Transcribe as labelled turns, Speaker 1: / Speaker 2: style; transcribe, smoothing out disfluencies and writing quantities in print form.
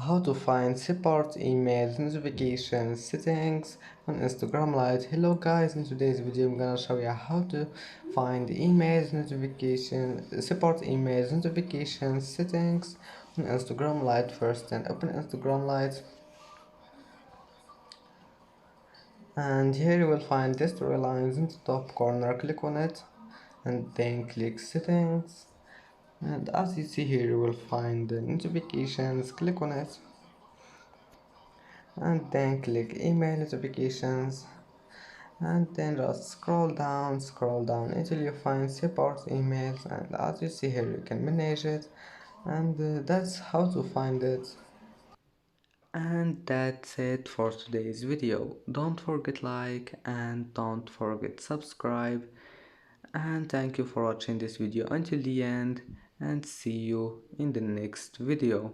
Speaker 1: how to find support emails notifications settings on Instagram Lite. Hello guys, in today's video I'm gonna show you how to find emails notification support emails notifications settings on Instagram Lite. First, and open Instagram Lite, and here you will find this three lines in the top corner. Click on it and then click settings, and as you see here you will find the notifications. Click on it and then click email notifications, and then just scroll down until you find support emails, and as you see here you can manage it, and that's how to find it. And that's it for today's video. Don't forget like and don't forget subscribe, and thank you for watching this video until the end, and see you in the next video.